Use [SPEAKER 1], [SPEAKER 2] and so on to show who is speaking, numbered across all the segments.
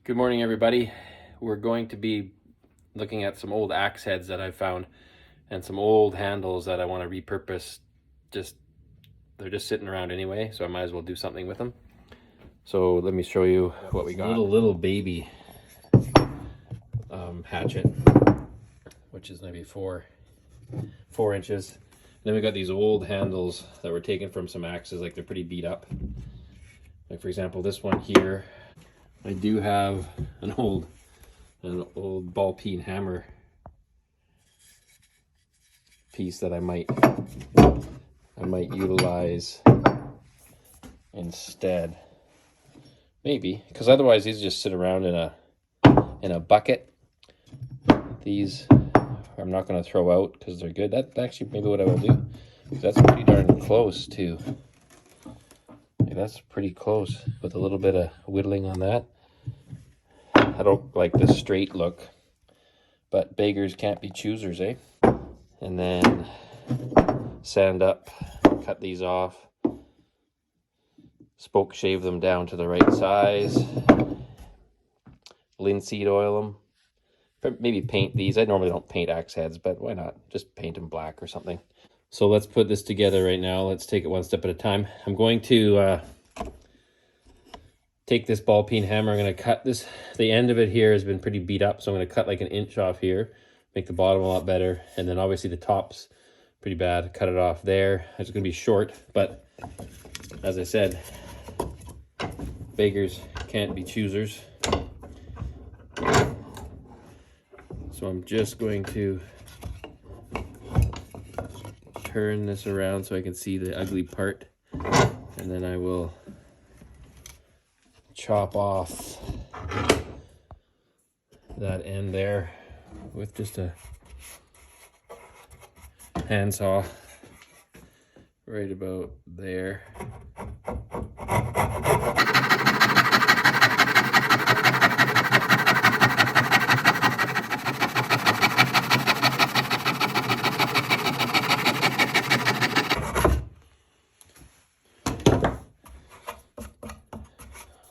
[SPEAKER 1] Good morning, everybody. We're going to be looking at some old axe heads that I found and some old handles that I want to repurpose. They're just sitting around anyway, so I might as well do something with them. So let me show you what we got. Little baby hatchet, which is maybe four inches. And then we got these old handles that were taken from some axes, like they're pretty beat up. Like for example, this one here. I do have an old ball peen hammer piece that I might utilize instead. Maybe, because otherwise these just sit around in a bucket. These I'm not going to throw out because they're good. That's actually maybe what I will do. That's pretty darn close too. That's pretty close with a little bit of whittling on that. I don't like this straight look, but beggars can't be choosers, eh? And then sand up, cut these off, spoke shave them down to the right size, linseed oil them, maybe paint these. I normally don't paint axe heads, but why not? Just paint them black or something. So let's put this together right now. Let's take it one step at a time. I'm going to take this ball peen hammer. I'm going to cut this. The end of it here has been pretty beat up, so I'm going to cut like an inch off here, make the bottom a lot better, and then obviously the top's pretty bad. Cut it off there. It's going to be short, but as I said, beggars can't be choosers. So I'm just going to turn this around so I can see the ugly part, and then I will chop off that end there with just a handsaw right about there.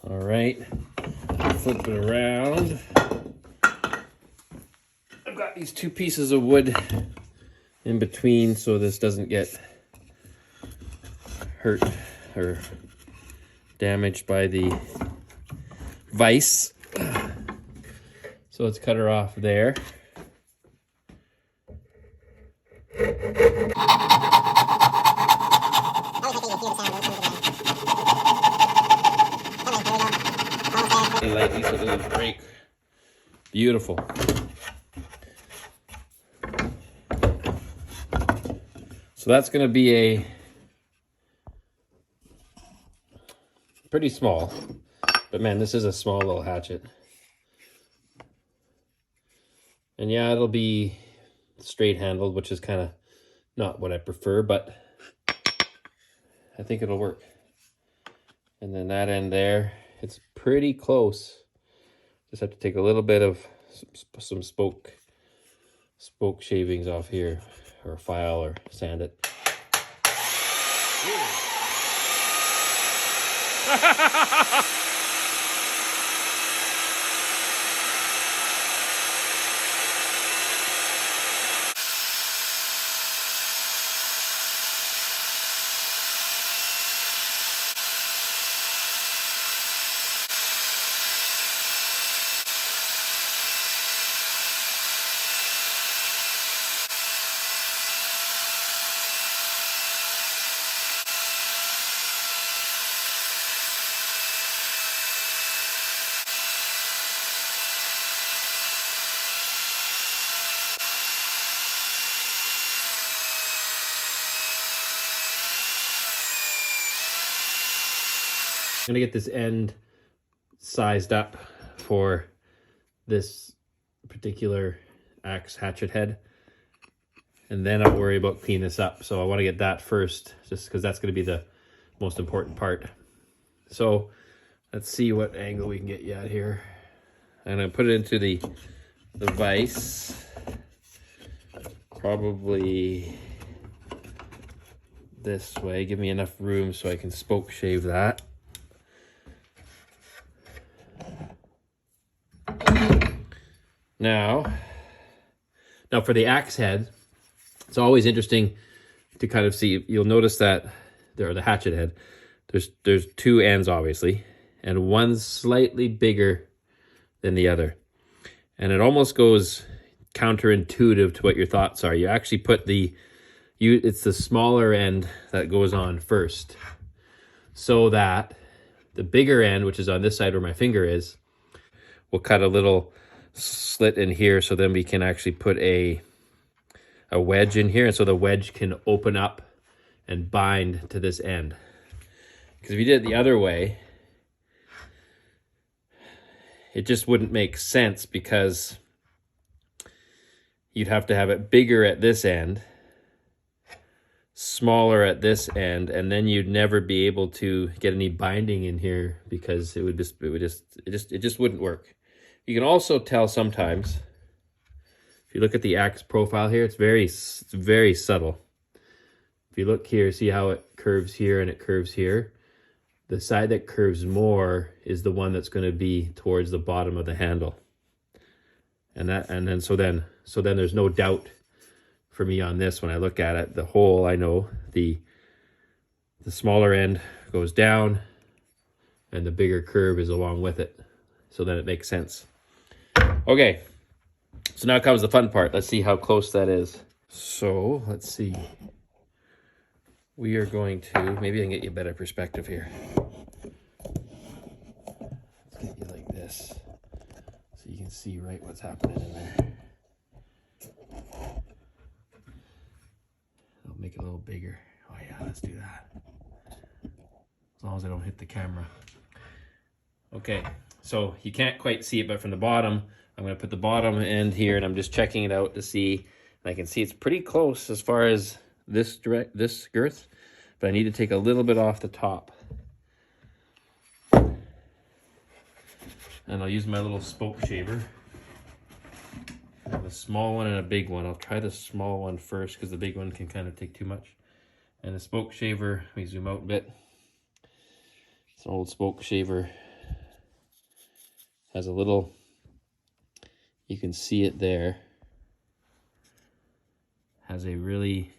[SPEAKER 1] All right, flip it around. I've got these two pieces of wood in between so this doesn't get hurt or damaged by the vise. So let's cut her off there. Lightly so it doesn't break. Beautiful. So that's going to be a pretty small, but man, this is a small little hatchet. And yeah, it'll be straight handled, which is kind of not what I prefer, but I think it'll work. And then that end there, it's pretty close. Just have to take a little bit of some spoke shavings off here, or a file, or sand it. I'm gonna get this end sized up for this particular axe hatchet head, and then I'll worry about cleaning this up. So I want to get that first, just because that's going to be the most important part. So let's see what angle we can get you at here. I'm gonna put it into the vise, probably this way. Give me enough room so I can spoke shave that. Now for the axe head, it's always interesting to kind of see. You'll notice that there, the hatchet head, there's two ends obviously, and one's slightly bigger than the other, and it almost goes counterintuitive to what your thoughts are. You actually put it's the smaller end that goes on first, so that the bigger end, which is on this side where my finger is, will cut a little slit in here, so then we can actually put a wedge in here, and so the wedge can open up and bind to this end. Because if you did it the other way, it just wouldn't make sense, because you'd have to have it bigger at this end, smaller at this end, and then you'd never be able to get any binding in here, because it just wouldn't work. You can also tell sometimes, if you look at the axe profile here, it's very subtle. If you look here, see how it curves here and it curves here? The side that curves more is the one that's going to be towards the bottom of the handle. So then there's no doubt for me on this when I look at it. The hole, I know the smaller end goes down and the bigger curve is along with it. So then it makes sense. Okay, so now comes the fun part. Let's see how close that is. So let's see. We are going to, maybe I can get you a better perspective here. Let's get you like this, so you can see right what's happening in there. I'll make it a little bigger. Oh yeah, let's do that. As long as I don't hit the camera. Okay, so you can't quite see it, but from the bottom, I'm going to put the bottom end here, and I'm just checking it out to see. And I can see it's pretty close as far as this girth, but I need to take a little bit off the top. And I'll use my little spoke shaver. I have a small one and a big one. I'll try the small one first, because the big one can kind of take too much. And the spoke shaver, let me zoom out a bit. It's an old spoke shaver. Has a little, you can see it there, has a really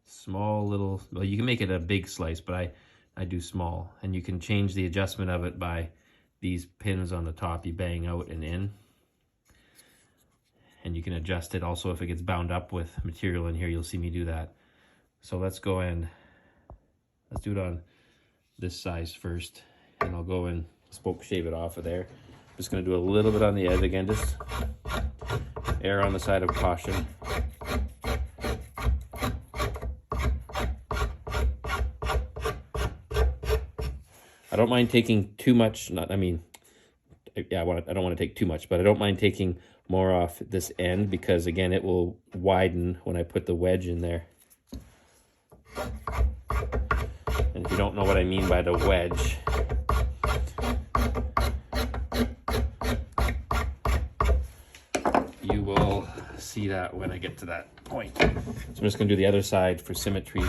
[SPEAKER 1] small little, well, you can make it a big slice, but I do small, and you can change the adjustment of it by these pins on the top. You bang out and in, and you can adjust it also if it gets bound up with material in here. You'll see me do that. So let's go and let's do it on this size first, and I'll go and spoke shave it off of there. Just going to do a little bit on the edge again, just err on the side of caution. I don't mind taking too much, I don't want to take too much, but I don't mind taking more off this end, because again, it will widen when I put the wedge in there. And if you don't know what I mean by the wedge, you will see that when I get to that point. So I'm just going to do the other side for symmetry.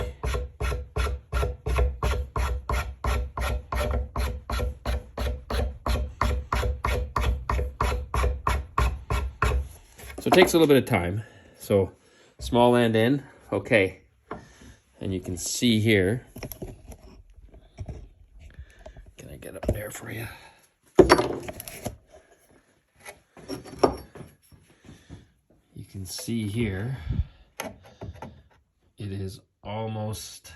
[SPEAKER 1] So it takes a little bit of time. So small end in, okay. And you can see here, can I get up there for you? You can see here, it is almost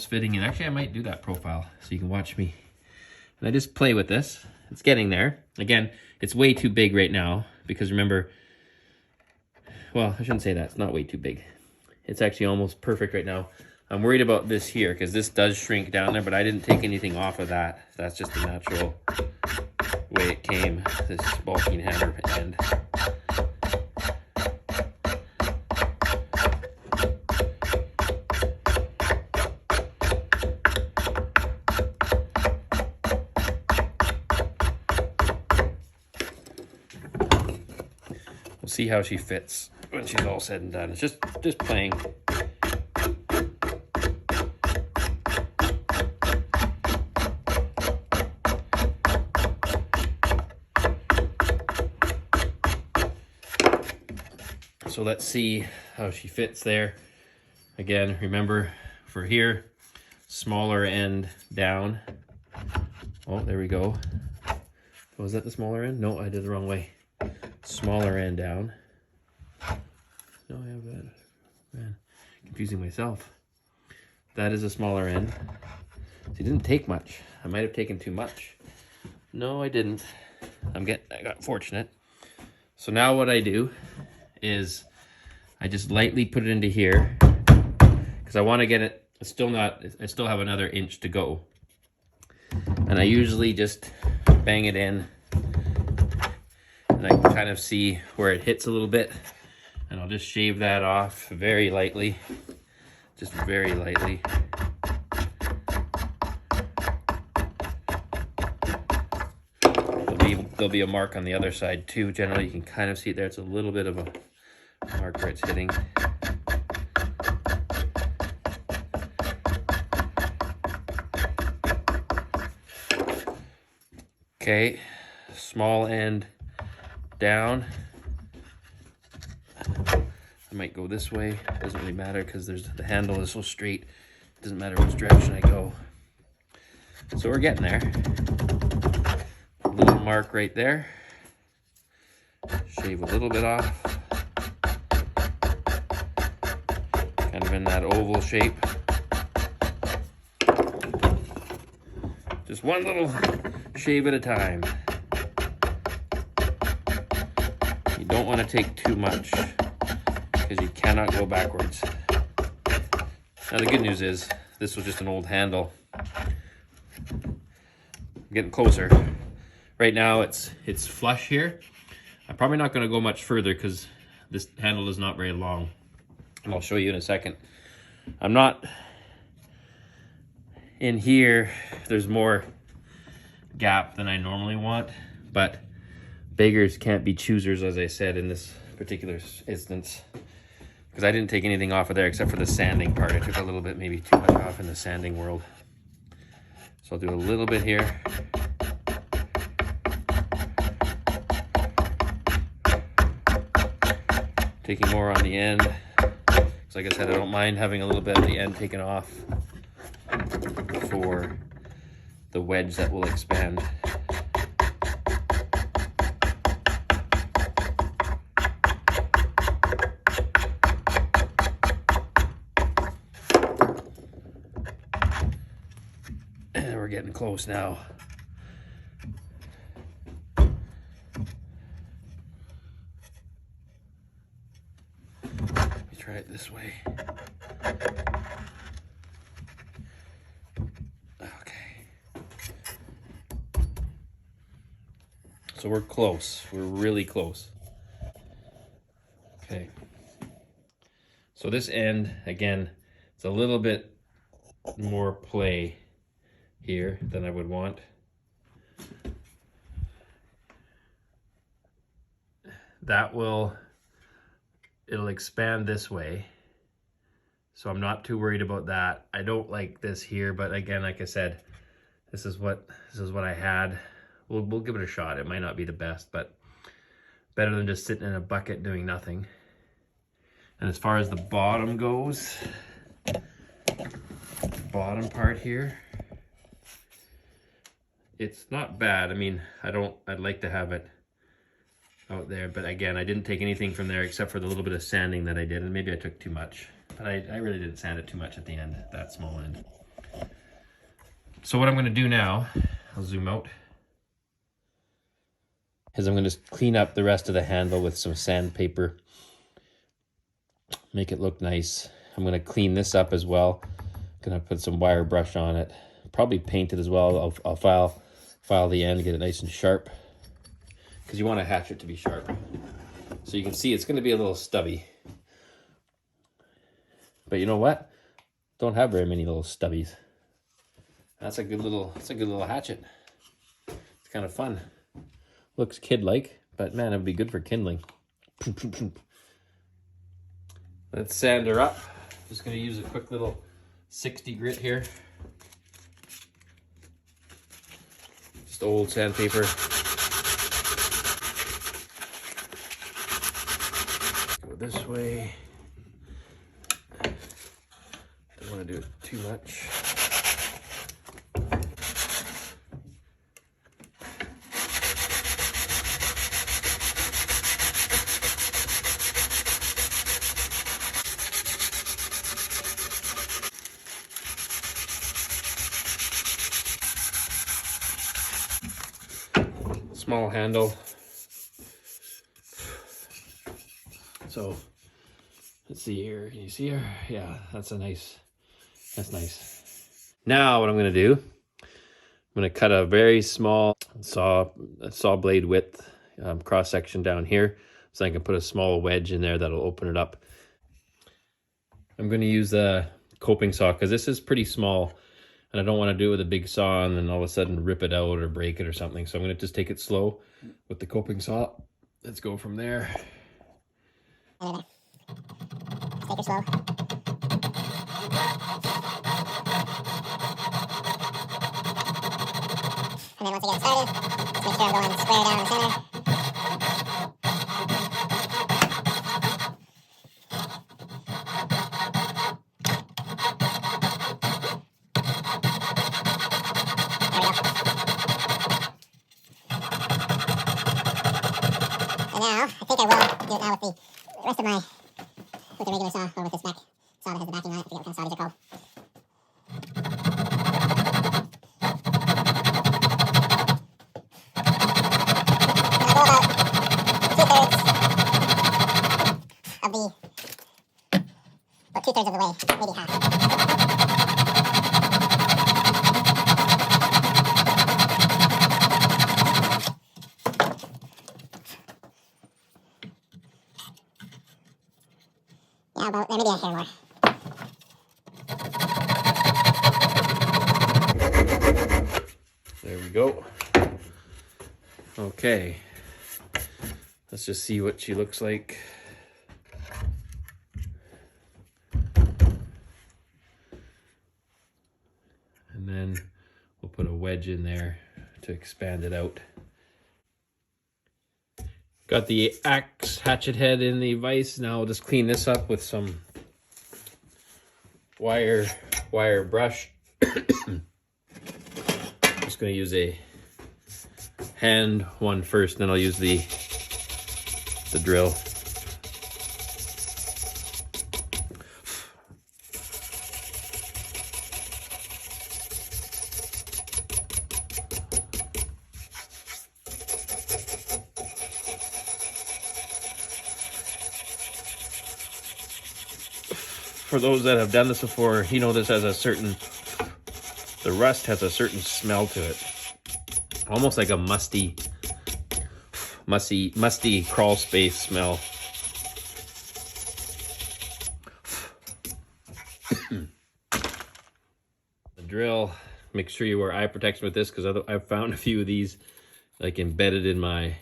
[SPEAKER 1] fitting in. Actually, I might do that profile so you can watch me. And I just play with this. It's getting there. Again, it's way too big right now, because remember, well, I shouldn't say that. It's not way too big. It's actually almost perfect right now. I'm worried about this here, because this does shrink down there, but I didn't take anything off of that. That's just the natural way it came, this bulking hammer end. We'll see how she fits when she's all said and done. It's just playing. So let's see how she fits there. Again, remember for here, smaller end down. Oh, there we go. Was that the smaller end? No, I did it the wrong way. Smaller end down. No, I have that. Man, confusing myself. That is a smaller end. So it didn't take much. I might have taken too much. No, I didn't. I got fortunate. So now what I do is I just lightly put it into here because I want to get it. I still have another inch to go. And I usually just bang it in and I can kind of see where it hits a little bit, and I'll just shave that off very lightly, just very lightly. There'll be a mark on the other side too. Generally you can kind of see it there. It's a little bit of a mark where it's hitting. Okay, small end down. I might go this way. Doesn't really matter because the handle is so straight. Doesn't matter which direction I go. So we're getting there. A little mark right there. Shave a little bit off. Kind of in that oval shape. Just one little shave at a time. You don't want to take too much because you cannot go backwards. Now the good news is this was just an old handle. I'm getting closer. Right now it's flush here. I'm probably not going to go much further because this handle is not very long. And I'll show you in a second. I'm not in here. There's more gap than I normally want, but beggars can't be choosers, as I said in this particular instance, because I didn't take anything off of there except for the sanding part. I took a little bit, maybe too much off in the sanding world. So I'll do a little bit here. Taking more on the end. So like I said, I don't mind having a little bit of the end taken off for the wedge that will expand. And we're getting close now. Let me try it this way. So we're close. We're really close. Okay. So this end, again, it's a little bit more play here than I would want. It'll expand this way. So I'm not too worried about that. I don't like this here, but again, like I said, this is what I had. We'll give it a shot. It might not be the best, but better than just sitting in a bucket doing nothing. And as far as the bottom goes, bottom part here, it's not bad. I mean, I'd like to have it out there, but again, I didn't take anything from there except for the little bit of sanding that I did, and maybe I took too much, but I really didn't sand it too much at the end, that small end. So what I'm going to do now, I'll zoom out, is I'm going to clean up the rest of the handle with some sandpaper, make it look nice. I'm going to clean this up as well. Going to put some wire brush on it, probably paint it as well. I'll file the end, get it nice and sharp, because you want a hatchet to be sharp. So you can see it's going to be a little stubby, but you know what? Don't have very many little stubbies. That's a good little hatchet. It's kind of fun. Looks kid-like, but man, it would be good for kindling. Let's sand her up. Just going to use a quick little 60 grit here. Just old sandpaper. Go this way. Don't want to do it too much. Small handle. So let's see here. Can you see her? Yeah, that's nice. Now what I'm going to do, I'm going to cut a very small saw blade width cross section down here, so I can put a small wedge in there that'll open it up. I'm going to use a coping saw because this is pretty small, and I don't want to do it with a big saw and then all of a sudden rip it out or break it or something. So I'm going to just take it slow with the coping saw. Let's go from there.
[SPEAKER 2] Take it slow. And then once I get started, just make sure I'm going square down the center. Now, I think I will do it now with the rest of my, with the regular saw, or with this back saw that has the backing on it. I forget what kind of saw these are called. And I'll go about 2/3 of the, or 2/3 of the way, maybe half. Yeah, about there, maybe a hair more.
[SPEAKER 1] There we go. Okay. Let's just see what she looks like. And then we'll put a wedge in there to expand it out. Got the axe hatchet head in the vise. Now I'll just clean this up with some wire brush. Just going to use a hand one first, then I'll use the drill. For those that have done this before, you know this has a certain, the rust has a certain smell to it. Almost like a musty crawl space smell. The drill, make sure you wear eye protection with this, because I've found a few of these like embedded in my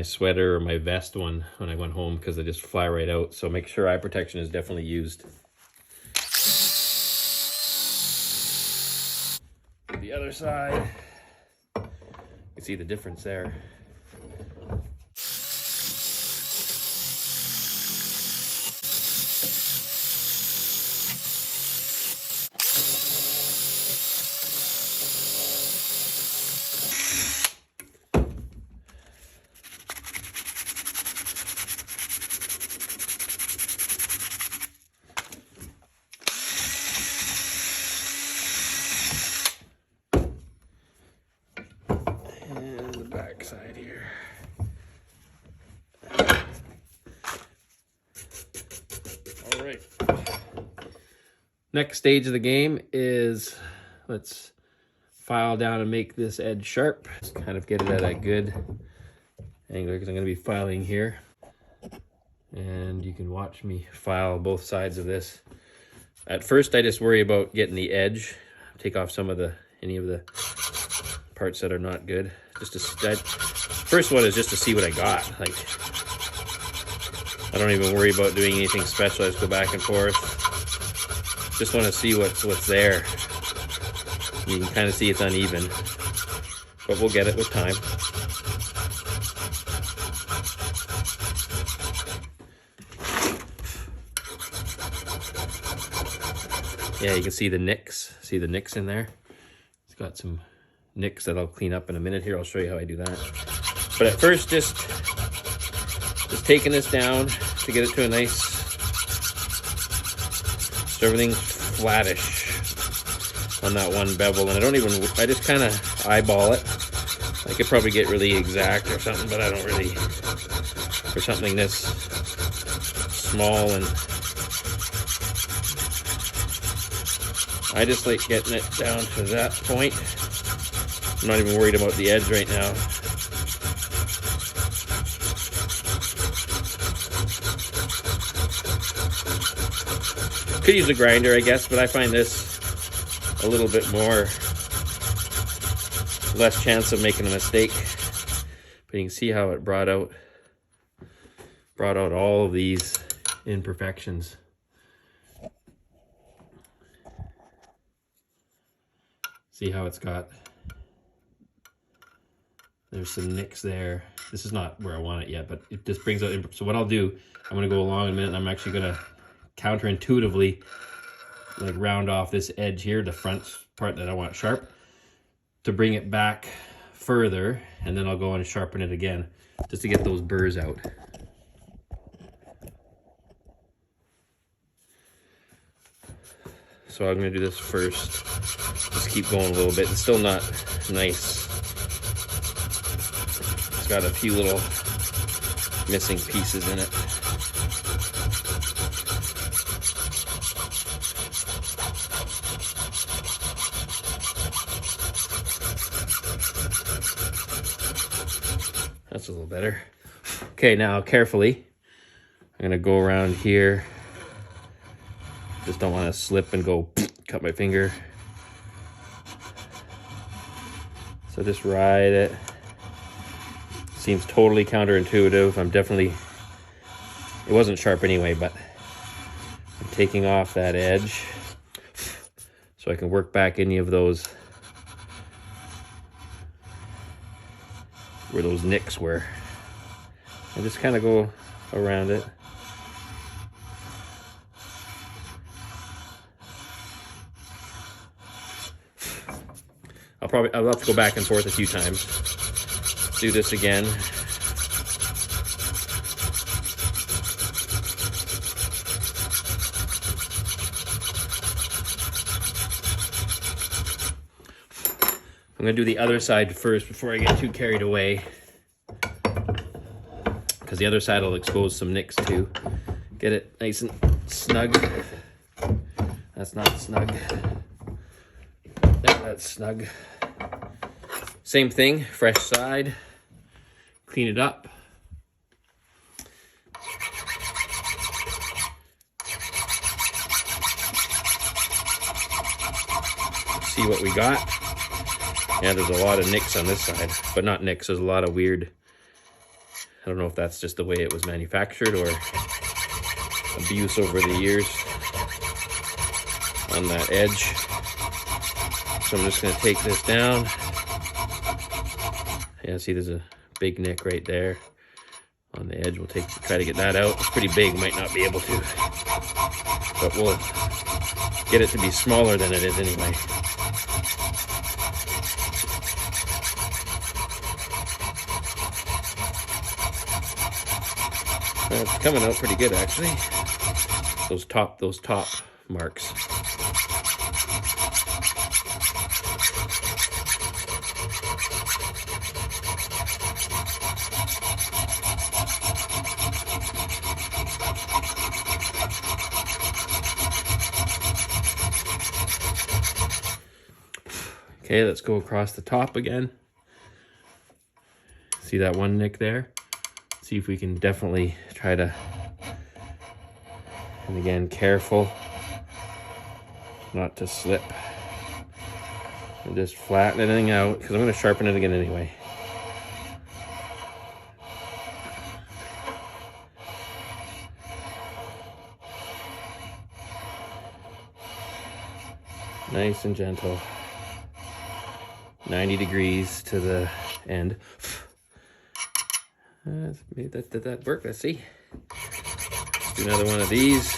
[SPEAKER 1] sweater or my vest one when I went home, because they just fly right out. So make sure eye protection is definitely used. The other side, you can see the difference there. Side here. All right. Next stage of the game is, let's file down and make this edge sharp. Just kind of get it at a good angle, because I'm going to be filing here. And you can watch me file both sides of this. At first, I just worry about getting the edge, take off any of the parts that are not good. First one is just to see what I got. Like, I don't even worry about doing anything special. I just go back and forth. Just want to see what's there. You can kind of see it's uneven, but we'll get it with time. Yeah, you can see the nicks. See the nicks in there? It's got some nicks that I'll clean up in a minute here. I'll show you how I do that. But at first, just taking this down to get it to a nice, so everything's flattish on that one bevel. And I just kind of eyeball it. I could probably get really exact or something, but I don't really, for something this small, and I just like getting it down to that point. I'm not even worried about the edge right now. Could use a grinder, I guess, but I find this a little bit more, less chance of making a mistake. But you can see how it brought out all of these imperfections. See how it's got, there's some nicks there. This is not where I want it yet, but it just brings out, so what I'll do, I'm gonna go along in a minute, and I'm actually gonna counterintuitively like round off this edge here, the front part that I want sharp, to bring it back further, and then I'll go and sharpen it again just to get those burrs out. So I'm gonna do this first. Just keep going a little bit. It's still not nice. It's got a few little missing pieces in it. That's a little better. Okay, now carefully, I'm gonna go around here. Just don't want to slip and go cut my finger. So just ride it. Seems totally counterintuitive. It wasn't sharp anyway, but I'm taking off that edge so I can work back any of those where those nicks were. I just kind of go around it. I'll have to go back and forth a few times. Do this again. I'm gonna do the other side first before I get too carried away, because the other side will expose some nicks too. Get it nice and snug. That's not snug. That's snug. Same thing, fresh side. Clean it up. See what we got. Yeah, there's a lot of nicks on this side, but not nicks, there's a lot of weird, I don't know if that's just the way it was manufactured or abuse over the years on that edge. So I'm just going to take this down. Yeah, see there's a big nick right there on the edge. We'll try to get that out. It's pretty big, might not be able to, but we'll get it to be smaller than it is anyway. It's coming out pretty good actually. Those top marks. Okay, let's go across the top again. See that one nick there? See if we can definitely try to, and again, careful not to slip. And just flatten anything out, because I'm going to sharpen it again anyway. Nice and gentle. 90 degrees to the end. Did that work? Let's see. Let's do another one of these.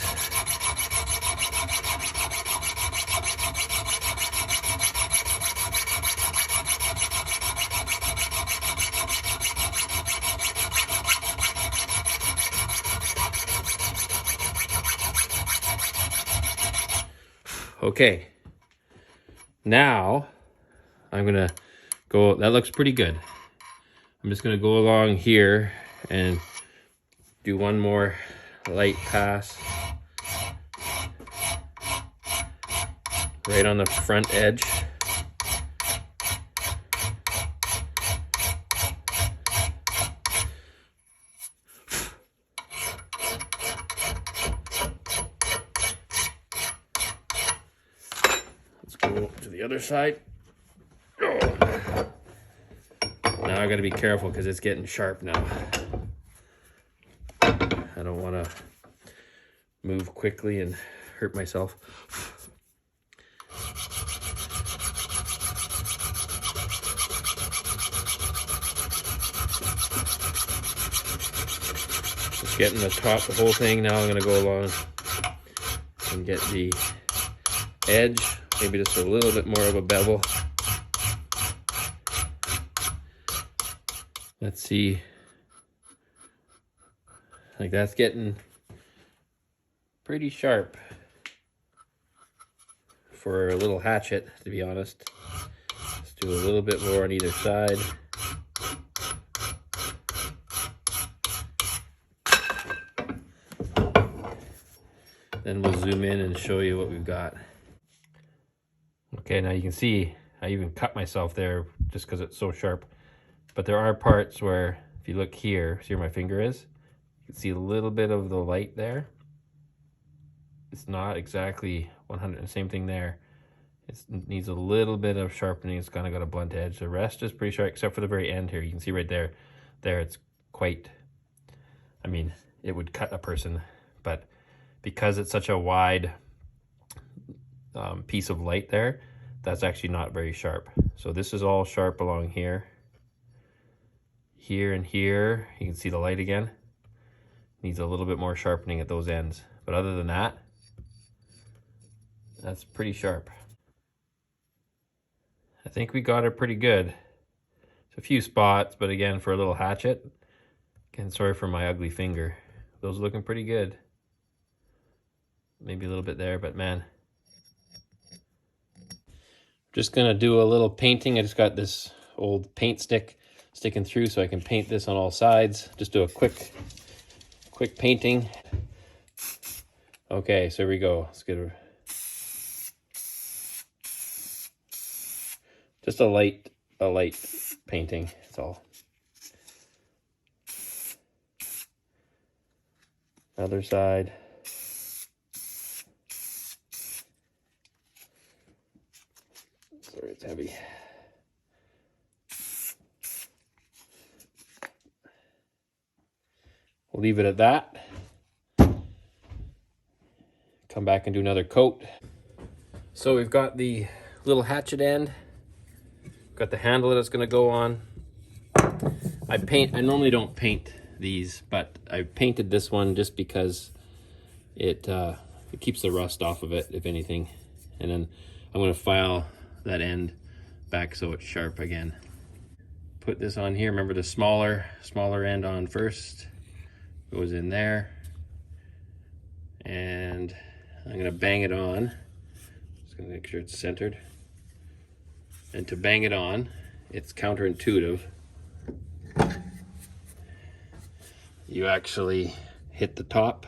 [SPEAKER 1] Okay, now I'm gonna go, that looks pretty good. I'm just gonna go along here and do one more light pass right on the front edge. Let's go to the other side. Oh. Now I gotta be careful because it's getting sharp now. I don't want to move quickly and hurt myself. Just getting the top, the whole thing. Now I'm going to go along and get the edge, maybe just a little bit more of a bevel. Let's see. Like that's getting pretty sharp for a little hatchet, to be honest. Let's do a little bit more on either side. Then we'll zoom in and show you what we've got. Okay, now you can see I even cut myself there just because it's so sharp. But there are parts where, if you look here, see where my finger is? You can see a little bit of the light there. It's not exactly 100, same thing there. It needs a little bit of sharpening. It's kind of got a blunt edge. The rest is pretty sharp, except for the very end here. You can see right there. There it's quite, I mean, it would cut a person. But because it's such a wide piece of light there, that's actually not very sharp. So this is all sharp along here. Here and here, you can see the light again. Needs a little bit more sharpening at those ends. But other than that, that's pretty sharp. I think we got it pretty good. It's a few spots, but again, for a little hatchet, again, sorry for my ugly finger. Those are looking pretty good. Maybe a little bit there, but man. Just gonna do a little painting. I just got this old paint stick sticking through so I can paint this on all sides. Just do a quick painting. Okay, so here we go. Let's get just a light painting, that's all. Other side. Sorry, it's heavy. We'll leave it at that. Come back and do another coat. So we've got the little hatchet end. Got the handle that it's going to go on. I normally don't paint these, but I painted this one just because it keeps the rust off of it, if anything. And then I'm going to file that end back so it's sharp again. Put this on here. Remember the smaller end on first. Goes in there. And I'm going to bang it on. Just going to make sure it's centered. And to bang it on, it's counterintuitive. You actually hit the top.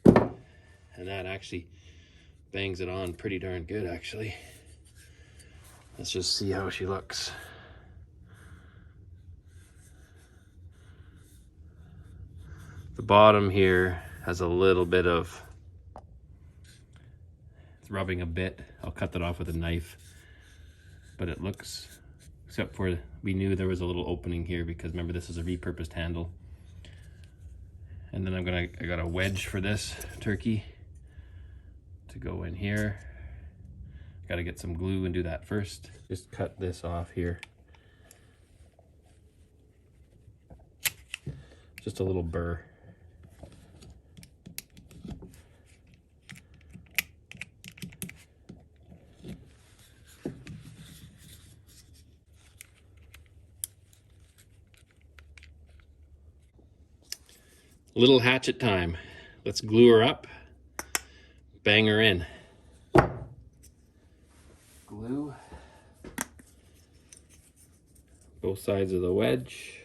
[SPEAKER 1] And that actually bangs it on pretty darn good, actually. Let's just see how she looks. The bottom here has a little bit of, it's rubbing a bit. I'll cut that off with a knife. But it looks, except for we knew there was a little opening here because remember this is a repurposed handle. And then I got a wedge for this turkey to go in here. Got to get some glue and do that first. Just cut this off here. Just a little burr. Little hatchet time. Let's glue her up, bang her in. Glue both sides of the wedge.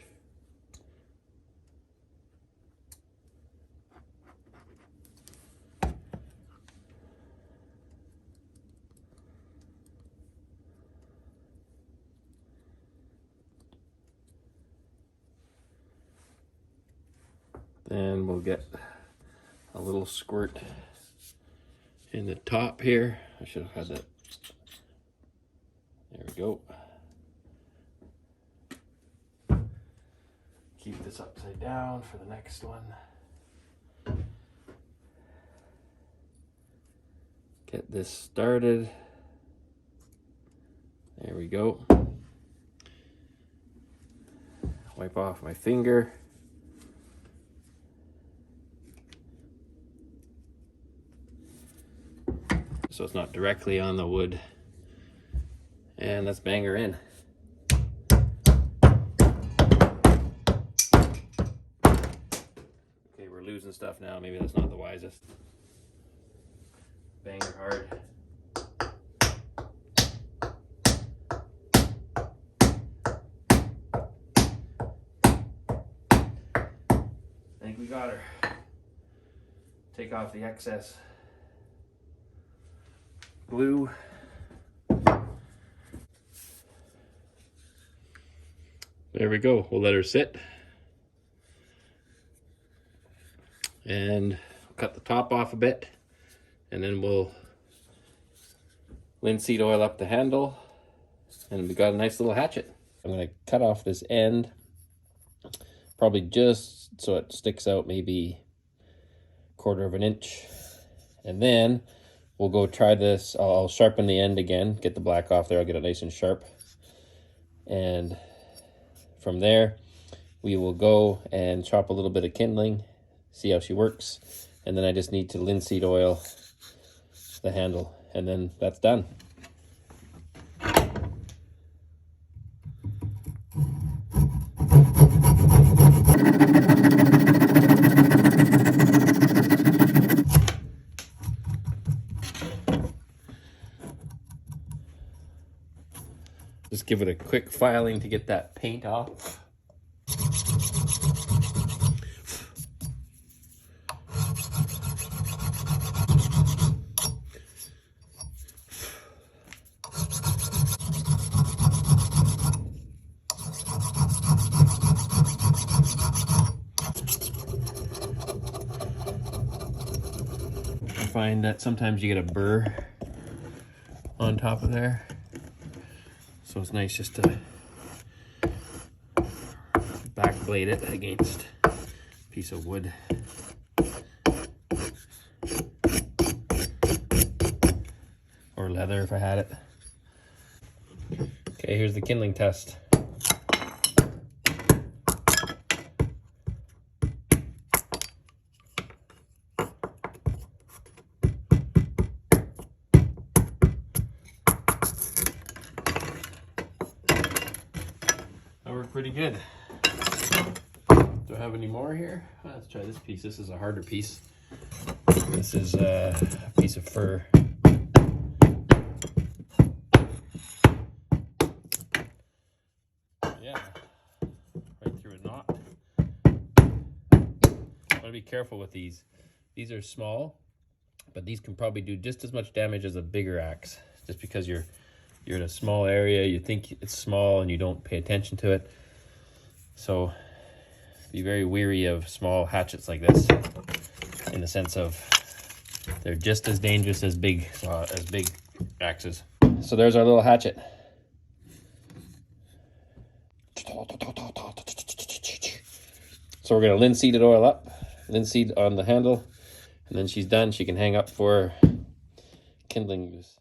[SPEAKER 1] Then we'll get a little squirt in the top here. I should have had that. There we go. Keep this upside down for the next one. Get this started. There we go. Wipe off my finger. So it's not directly on the wood. And let's bang her in. Okay, we're losing stuff now. Maybe that's not the wisest. Bang her hard. I think we got her. Take off the excess glue. There we go. We'll let her sit. And cut the top off a bit. And then we'll linseed oil up the handle. And we got a nice little hatchet. I'm going to cut off this end. Probably just so it sticks out maybe 1/4 of an inch. And then we'll go try this. I'll sharpen the end again, get the black off there. I'll get it nice and sharp. And from there, we will go and chop a little bit of kindling, see how she works. And then I just need to linseed oil the handle, and then that's done. Just give it a quick filing to get that paint off. I find that sometimes you get a burr on top of there. So it's nice just to back blade it against a piece of wood. Or leather if I had it. Okay, here's the kindling test. Pretty good. Do I have any more here? Let's try this piece. This is a harder piece. This is a piece of fur. Yeah, right through a knot. Gotta be careful with these. These are small, but these can probably do just as much damage as a bigger axe. Just because you're in a small area, you think it's small and you don't pay attention to it. So be very wary of small hatchets like this, in the sense of they're just as dangerous as big axes. So there's our little hatchet. So we're gonna linseed oil up, linseed on the handle, and then she's done. She can hang up for kindling use.